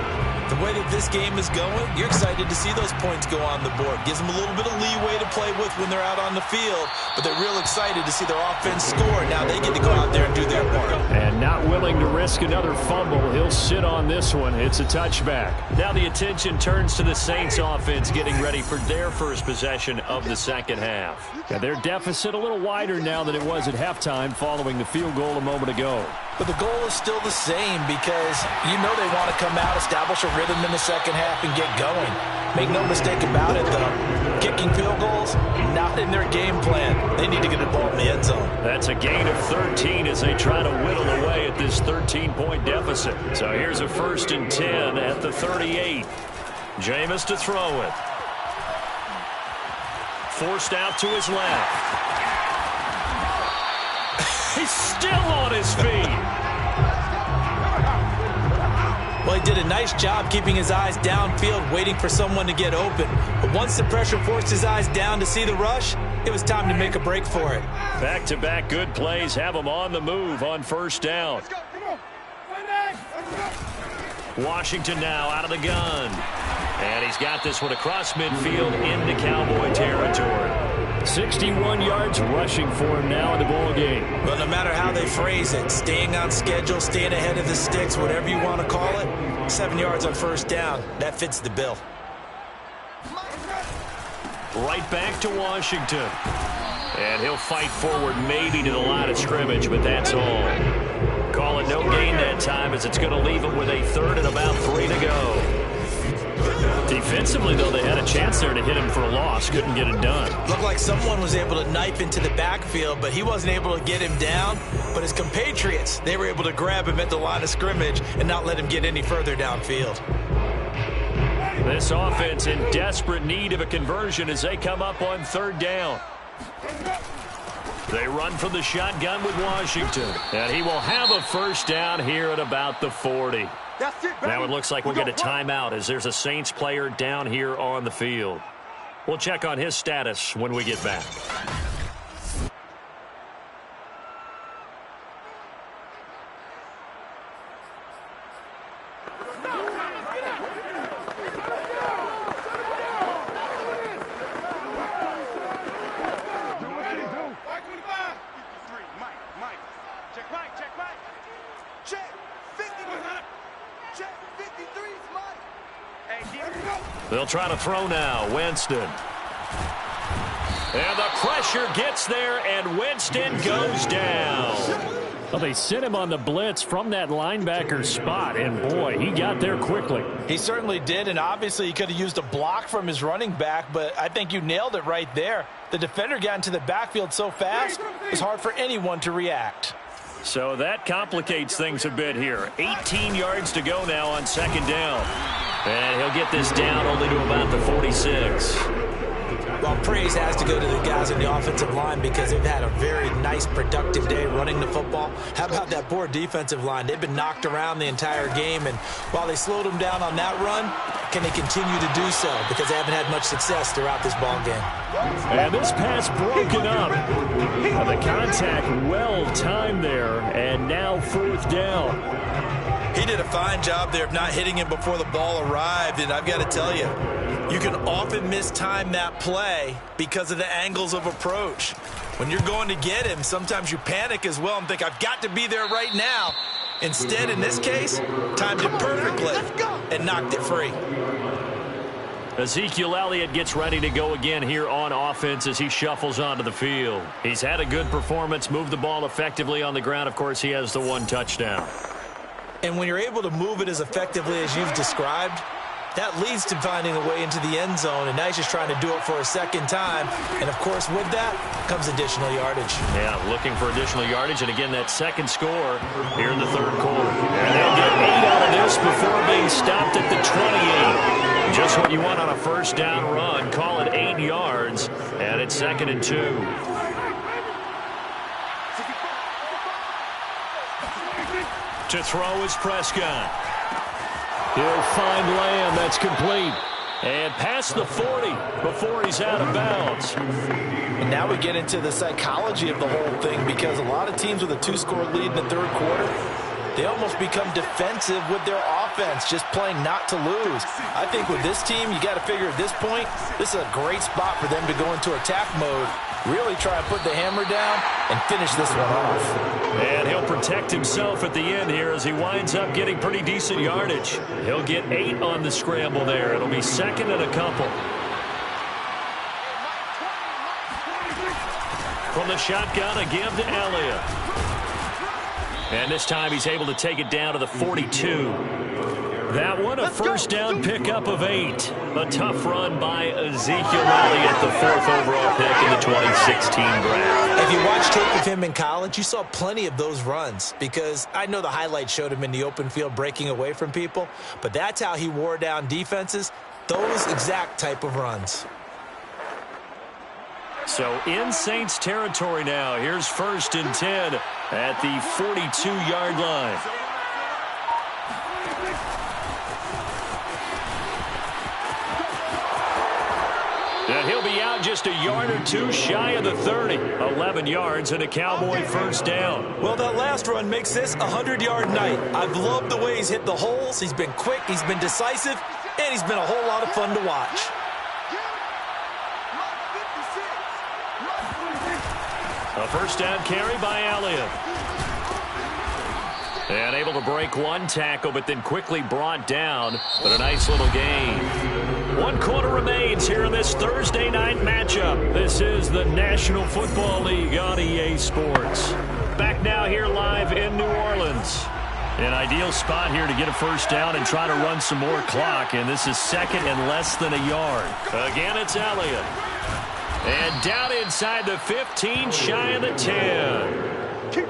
the way that this game is going, you're excited to see those points go on the board. Gives them a little bit of leeway to play with when they're out on the field, but they're real excited to see their offense score. Now they get to go out there and do their part. And not willing to risk another fumble. He'll sit on this one. It's a touchback. Now the attention turns to the Saints offense getting ready for their first possession of the second half. Yeah, their deficit a little wider now than it was at halftime following the field goal a moment ago. But the goal is still the same because you know they want to come out, establish a rhythm in the second half, and get going. Make no mistake about it, though. Kicking kicking field goals, not in their game plan. They need to get the ball in the end zone. That's a gain of 13 as they try to whittle away at this 13-point deficit. So here's a 1st and 10 at the 38. Jameis to throw it. Forced out to his left. He's still on his feet. Well, he did a nice job keeping his eyes downfield, waiting for someone to get open. But once the pressure forced his eyes down to see the rush, it was time to make a break for it. Back-to-back good plays have him on the move on 1st down. Washington now out of the gun. And he's got this one across midfield into Cowboy territory. 61 yards rushing for him now in the ball game. Well, no matter how they phrase it, staying on schedule, staying ahead of the sticks, whatever you want to call it, 7 yards on 1st down, that fits the bill. Right back to Washington. And he'll fight forward maybe to the line of scrimmage, but that's all. Call it no gain that time as it's going to leave him with a 3rd and about 3 to go. Defensively, though, they had a chance there to hit him for a loss. Couldn't get it done. Looked like someone was able to knife into the backfield, but he wasn't able to get him down. But his compatriots, they were able to grab him at the line of scrimmage and not let him get any further downfield. This offense in desperate need of a conversion as they come up on 3rd down. They run from the shotgun with Washington. And he will have a 1st down here at about the 40. Now it looks like we'll get a timeout as there's a Saints player down here on the field. We'll check on his status when we get back. They'll try to throw now. Winston. And the pressure gets there, and Winston goes down. Well, they sent him on the blitz from that linebacker spot, and boy, he got there quickly. He certainly did, and obviously he could have used a block from his running back, but I think you nailed it right there. The defender got into the backfield so fast, it's hard for anyone to react. So that complicates things a bit here. 18 yards to go now on 2nd down. And he'll get this down only to about the 46. Well, praise has to go to the guys in the offensive line because they've had a very nice, productive day running the football. How about that poor defensive line? They've been knocked around the entire game, and while they slowed them down on that run, can they continue to do so? Because they haven't had much success throughout this ball game. And this pass broken up. The contact well timed there, and now 4th down. He did a fine job there of not hitting him before the ball arrived, and I've got to tell you, you can often mistime that play because of the angles of approach. When you're going to get him, sometimes you panic as well and think, I've got to be there right now. Instead, in this case, timed it perfectly and knocked it free. Ezekiel Elliott gets ready to go again here on offense as he shuffles onto the field. He's had a good performance, moved the ball effectively on the ground. Of course, he has the 1 touchdown. And when you're able to move it as effectively as you've described, that leads to finding a way into the end zone, and now he's just trying to do it for a 2nd time. And, of course, with that comes additional yardage. Yeah, looking for additional yardage, and again, that 2nd score here in the 3rd quarter. And they'll get 8 out of this before being stopped at the 28. Just what you want on a 1st down run. Call it 8 yards, and it's 2nd and 2. To throw is Prescott. He'll find Lamb. That's complete. And past the 40 before he's out of bounds. And now we get into the psychology of the whole thing, because a lot of teams with a 2-score lead in the 3rd quarter, they almost become defensive with their offense, just playing not to lose. I think with this team, you got to figure at this point, this is a great spot for them to go into attack mode, really try and put the hammer down and finish this one off. And he'll protect himself at the end here as he winds up getting pretty decent yardage. He'll get 8 on the scramble there. It'll be 2nd and a couple. From the shotgun, a give to Elliott. And this time he's able to take it down to the 42. That one, a first down pickup of 8. A tough run by Ezekiel Elliott, the 4th overall pick in the 2016 draft. If you watched tape of him in college, you saw plenty of those runs because I know the highlights showed him in the open field breaking away from people, but that's how he wore down defenses, those exact type of runs. So in Saints territory now. Here's 1st and 10 at the 42-yard line. And he'll be out just a yard or two shy of the 30. 11 yards and a Cowboy first down. Well, that last run makes this a 100-yard night. I've loved the way he's hit the holes. He's been quick, he's been decisive, and he's been a whole lot of fun to watch. A first down carry by Elliott. And able to break one tackle, but then quickly brought down. But a nice little gain. 1 quarter remains here in this Thursday night matchup. This is the National Football League on EA Sports. Back now here live in New Orleans. An ideal spot here to get a first down and try to run some more clock. And this is 2nd and less than a yard. Again, it's Elliott. And down inside the 15, shy of the 10.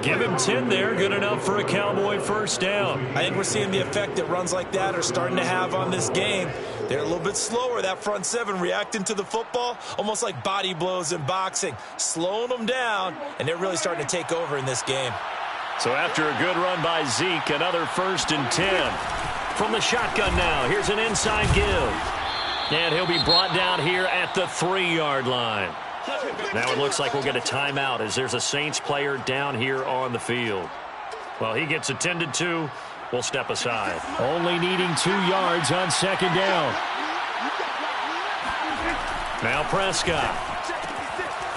Give him 10 there. Good enough for a Cowboy first down. I think we're seeing the effect that runs like that are starting to have on this game. They're a little bit slower, that front 7, reacting to the football, almost like body blows in boxing, slowing them down, and they're really starting to take over in this game. So after a good run by Zeke, another 1st and 10. From the shotgun now, here's an inside give. And he'll be brought down here at the 3-yard line. Now it looks like we'll get a timeout as there's a Saints player down here on the field. Well, he gets attended to. We'll step aside. Only needing 2 yards on 2nd down. Now Prescott.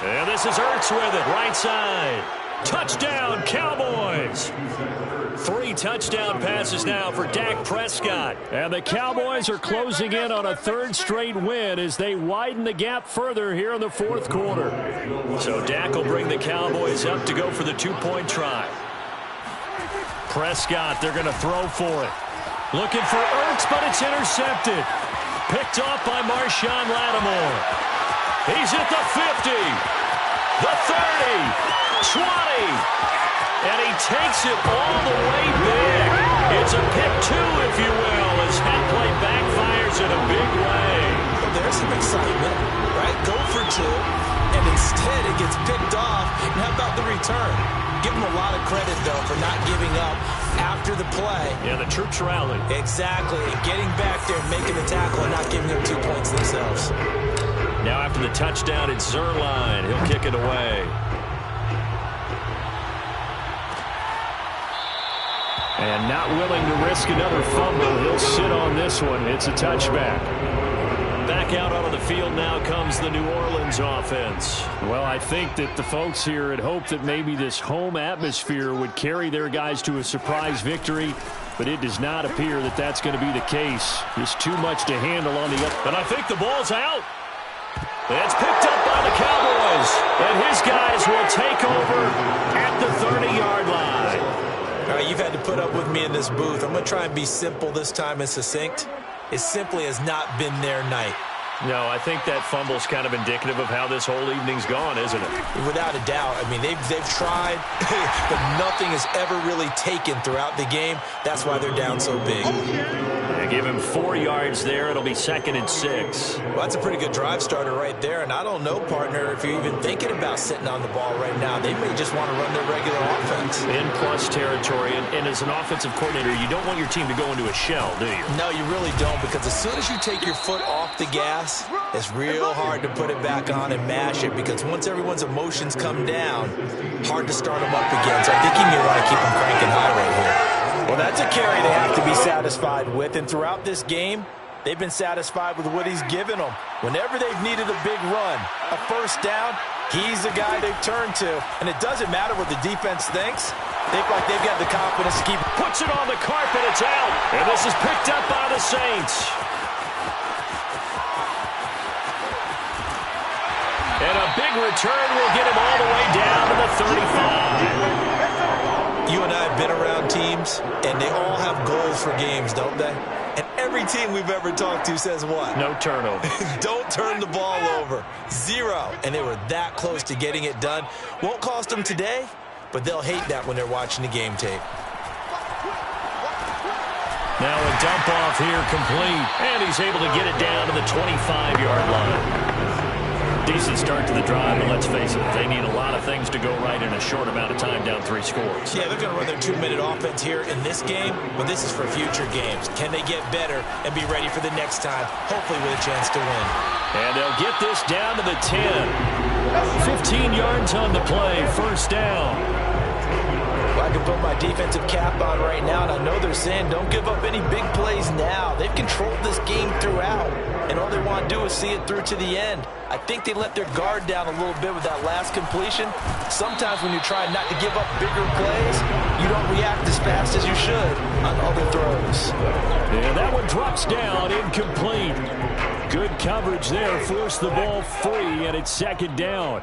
And this is Ertz with it, right side. Touchdown, Cowboys. 3 touchdown passes now for Dak Prescott. And the Cowboys are closing in on a 3rd straight win as they widen the gap further here in the 4th quarter. So Dak will bring the Cowboys up to go for the 2-point try. Prescott, they're going to throw for it. Looking for Ertz, but it's intercepted. Picked off by Marshawn Lattimore. He's at the 50, the 30, 20. And he takes it all the way big. It's a pick 2, if you will, as that play backfires in a big way. Well, there's some excitement, right? Go for 2, and instead it gets picked off. And how about the return? Give him a lot of credit, though, for not giving up after the play. Yeah, the troops rallied. Exactly. Getting back there, making the tackle, and not giving them 2 points themselves. Now after the touchdown, it's Zuerlein. He'll kick it away. And not willing to risk another fumble, he'll sit on this one. It's a touchback. Back out onto the field now comes the New Orleans offense. Well, I think that the folks here had hoped that maybe this home atmosphere would carry their guys to a surprise victory, but it does not appear that that's going to be the case. Just too much to handle on the up. But I think the ball's out. It's picked up by the Cowboys, and his guys will take over at the 30-yard line. All right, you've had to put up with me in this booth. I'm going to try and be simple this time and succinct. It simply has not been their night. No, I think that fumble's kind of indicative of how this whole evening's gone, isn't it? Without a doubt. I mean, they've tried, but nothing is ever really taken throughout the game. That's why they're down so big. They give him 4 yards there. It'll be 2nd and 6. Well, that's a pretty good drive starter right there. And I don't know, partner, if you're even thinking about sitting on the ball right now. They may just want to run their regular offense. In plus territory. And as an offensive coordinator, you don't want your team to go into a shell, do you? No, you really don't, because as soon as you take your foot off the gas, it's real hard to put it back on and mash it, because once everyone's emotions come down, hard to start them up again. So I think you may want to keep them cranking high right here. Well, that's a carry they have to be satisfied with, and throughout this game, they've been satisfied with what he's given them. Whenever they've needed a big run, a first down, he's the guy they've turned to. And it doesn't matter what the defense thinks. They feel like they've got the confidence to keep. Puts it on the carpet, it's out. And this is picked up by the Saints. And a big return will get him all the way down to the 35. You and I have been around teams, and they all have goals for games, don't they? And Every team we've ever talked to says what? No turnover. Don't turn the ball over. 0. And they were that close to getting it done. Won't cost them today, but they'll hate that when they're watching the game tape. Now a dump off here complete. And he's able to get it down to the 25-yard line. Decent start to the drive, but let's face it, they need a lot of things to go right in a short amount of time, down 3 scores. Yeah, they're going to run their 2-minute offense here in this game, but this is for future games. Can they get better and be ready for the next time, hopefully with a chance to win? And they'll get this down to the 10. 15 yards on the play, first down. Well, I can put my defensive cap on right now, and I know they're saying don't give up any big plays now. They've controlled this game throughout, and all they want to do is see it through to the end. I think they let their guard down a little bit with that last completion. Sometimes when you're trying not to give up bigger plays, you don't react as fast as you should on other throws. And that one drops down, incomplete. Good coverage there, forced the ball free, and it's second down.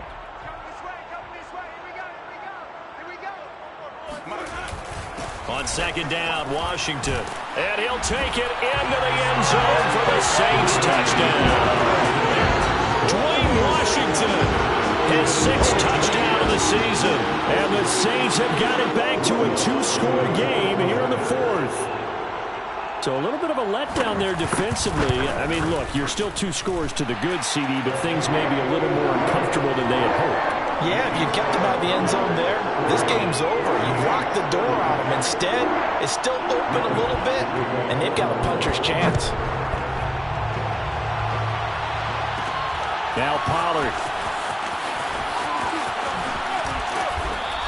On second down, Washington. And he'll take it into the end zone for the Saints touchdown. Dwayne Washington, his 6th touchdown of the season. And the Saints have got it back to a 2-score game here in the 4th. So a little bit of a letdown there defensively. I mean, look, you're still 2 scores to the good, CD, but things may be a little more uncomfortable than they had hoped. Yeah, if you kept them out of the end zone there, this game's over. You've locked the door on them. Instead, it's still open a little bit, and they've got a puncher's chance. Now Pollard.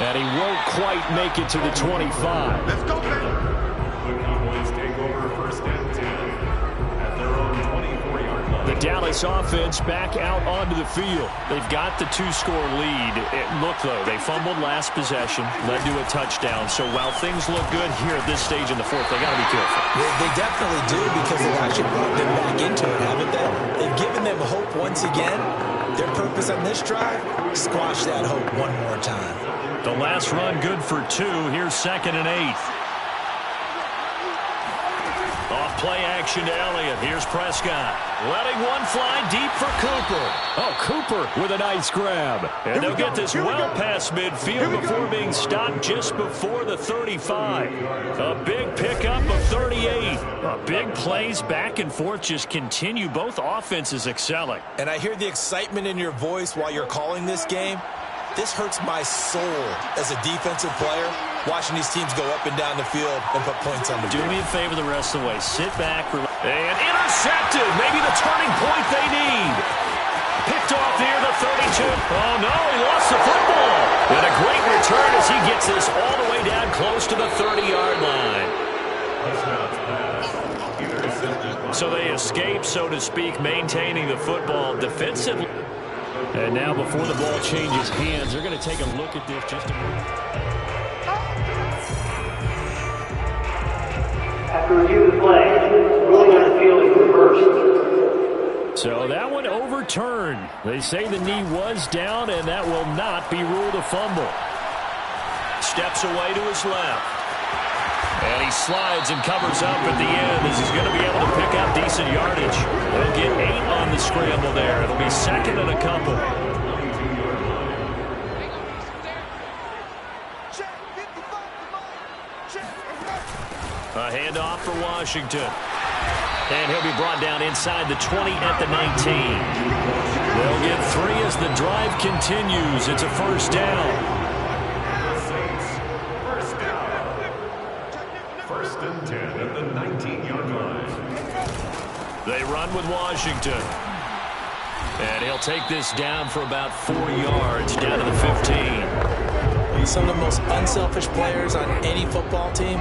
And he won't quite make it to the 25. Let's go, man. Cowboys take over first and 10 at their own 24-yard line. The Dallas offense back out onto the field. They've got the 2-score lead. Look, though, they fumbled last possession, led to a touchdown. So while things look good here at this stage in the 4th, they got to be careful. They definitely do, because they've actually brought them back into it, haven't they? They've given them hope once again. Their purpose on this drive, squash that hope one more time. The last run good for 2. Here's 2nd and 8. Off play action to Elliott. Here's Prescott. Letting one fly deep for Cooper. Oh, Cooper with a nice grab. And they'll get this well past midfield before being stopped just before the 35. A big pickup of 38. Big plays back and forth just continue. Both offenses excelling. And I hear the excitement in your voice while you're calling this game. This hurts my soul as a defensive player, watching these teams go up and down the field and put points on the board. Do me a favor the rest of the way. Sit back. And intercepted. Maybe the turning point they need. Picked off near the 32. Oh, no, he lost the football. And a great return as he gets this all the way down close to the 30-yard line. So they escape, so to speak, maintaining the football defensively. And now before the ball changes hands, they're going to take a look at this just a moment. After review of the play, ruling on the field is reversed. So that one overturned. They say the knee was down, and that will not be ruled a fumble. Steps away to his left. And he slides and covers up at the end as he's going to be able to pick up decent yardage. They'll get 8 on the scramble there. It'll be 2nd and a couple. A handoff for Washington. And he'll be brought down inside the 20 at the 19. They'll get 3 as the drive continues. It's a first down. First and 10 at the 19-yard line. They run with Washington. And he'll take this down for about 4 yards down to the 15. Some of the most unselfish players on any football team,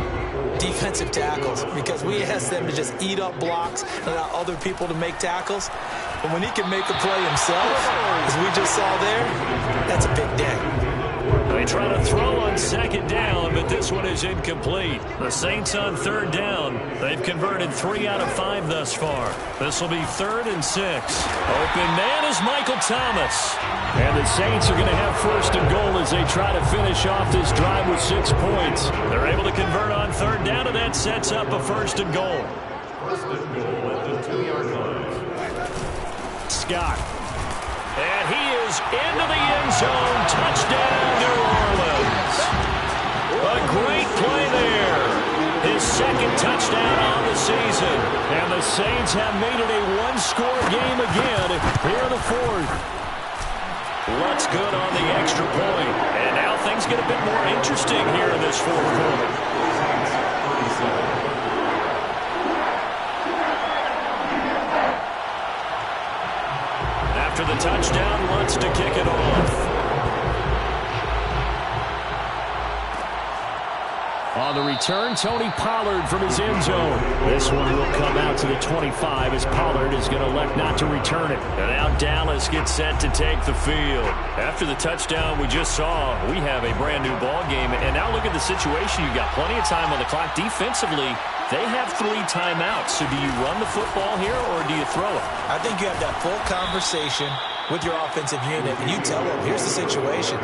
defensive tackles, because we ask them to just eat up blocks and allow other people to make tackles. But when he can make a play himself, as we just saw there, that's a big day. They try to throw on second down, but this one is incomplete. The Saints on third down. They've converted 3 out of 5 thus far. This will be 3rd and 6. Open man is Michael Thomas. And the Saints are going to have 1st and goal as they try to finish off this drive with 6 points. They're able to convert on third down, and that sets up a 1st and goal. First and goal at the 2-yard line. Scott. And he is into the end zone. Touchdown, New Orleans. A great play there. His second touchdown on the season. And the Saints have made it a one-score game again here in the fourth. Lutz good on the extra point. And now things get a bit more interesting here in this fourth quarter. After the touchdown, Lutz to kick it off. On the return, Tony Pollard from his end zone. This one will come out to the 25 as Pollard is going to elect not to return it. And now Dallas gets set to take the field. After the touchdown we just saw, we have a brand new ball game. And now look at the situation. You've got plenty of time on the clock. Defensively, they have 3 timeouts. So do you run the football here or do you throw it? I think you have that full conversation with your offensive unit, and you tell them, here's the situation.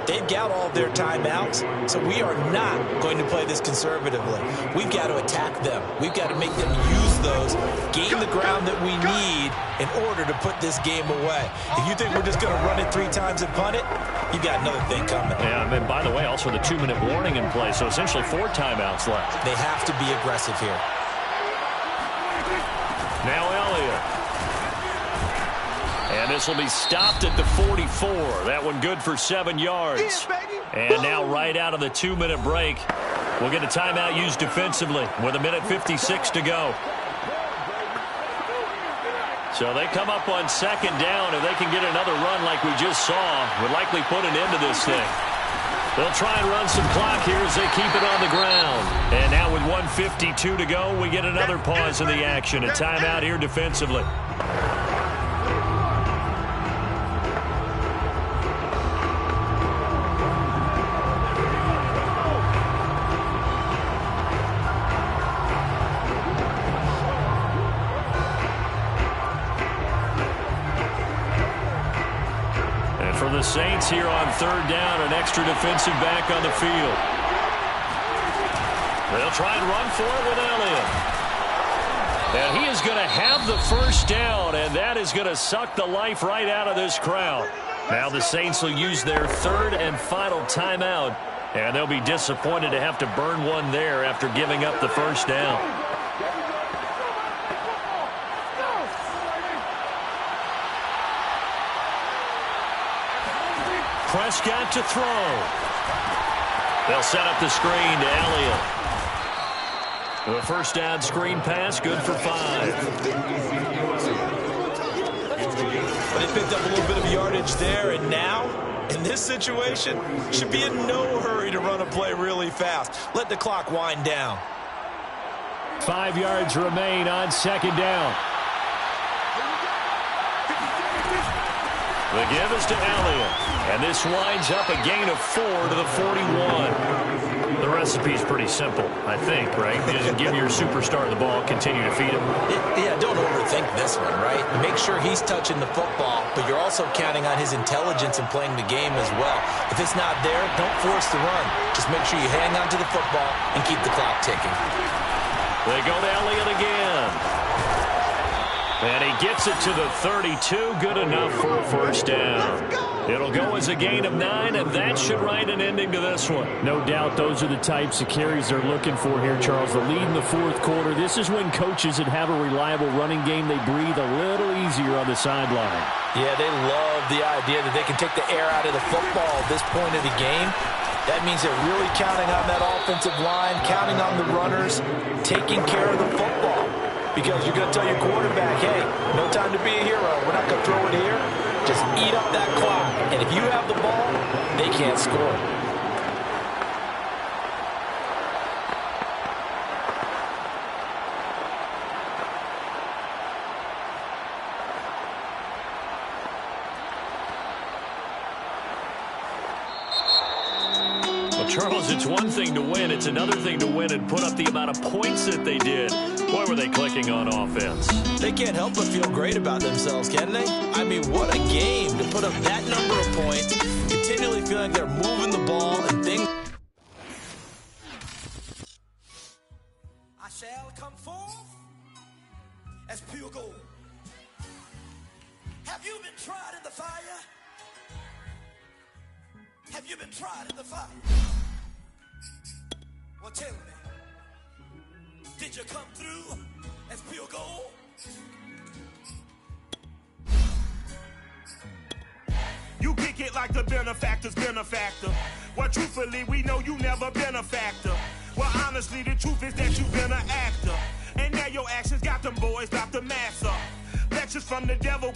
They've got all of their timeouts, so we are not going to play this conservatively. We've got to attack them. We've got to make them use those, gain the ground that we need in order to put this game away. If you think we're just going to run it 3 times and punt it, you've got another thing coming. Yeah, and by the way, also the 2-minute warning in play, so essentially 4 timeouts left. They have to be aggressive here. Now Elliott. And this will be stopped at the 44. That one good for 7 yards. And now right out of the 2-minute break, we'll get a timeout used defensively with 1:56 to go. So they come up on 2nd down. If they can get another run like we just saw, would likely put an end to this thing. They'll try and run some clock here as they keep it on the ground. And now with 1:52 to go, we get another pause in the action. A timeout here defensively. For the Saints here on 3rd down, an extra defensive back on the field. They'll try and run for it with Elliott. And he is going to have the 1st down, and that is going to suck the life right out of this crowd. Now the Saints will use their 3rd and final timeout, and they'll be disappointed to have to burn one there after giving up the 1st down. Prescott to throw. They'll set up the screen to Elliott. The 1st down screen pass, good for 5. But they picked up a little bit of yardage there, and now, in this situation, should be in no hurry to run a play really fast. Let the clock wind down. 5 yards remain on 2nd down. The give is to Elliott. And this winds up a gain of 4 to the 41. The recipe's pretty simple, I think, right? Just give your superstar the ball, continue to feed him. Yeah, don't overthink this one, right? Make sure he's touching the football, but you're also counting on his intelligence in playing the game as well. If it's not there, don't force the run. Just make sure you hang on to the football and keep the clock ticking. They go to Elliott again. And he gets it to the 32. Good enough for a 1st down. It'll go as a gain of 9, and that should write an ending to this one. No doubt those are the types of carries they're looking for here, Charles. The lead in the 4th quarter. This is when coaches that have a reliable running game, they breathe a little easier on the sideline. Yeah, they love the idea that they can take the air out of the football at this point of the game. That means they're really counting on that offensive line, counting on the runners, taking care of the football. Because you're going to tell your quarterback, hey, no time to be a hero. We're not going to throw it here. Just eat up that clock. And if you have the ball, they can't score. Well, Charles, it's one thing to win. It's another thing to win and put up the amount of points that they did. Boy, were they clicking on offense. They can't help but feel great about themselves, can they? I mean, what a game to put up that number of points, continually feeling like they're moving the ball and things. I shall come forth field goal. Have you been tried in the fire? Have you been tried in the fire? Well, tell me, did you come through as field goal? You kick it like the benefactor's benefactor. Well, truthfully, we know you never been a factor. Well, honestly, the truth is that you've been an actor. And now your actions got them boys, got the mass up. Lectures from the devil.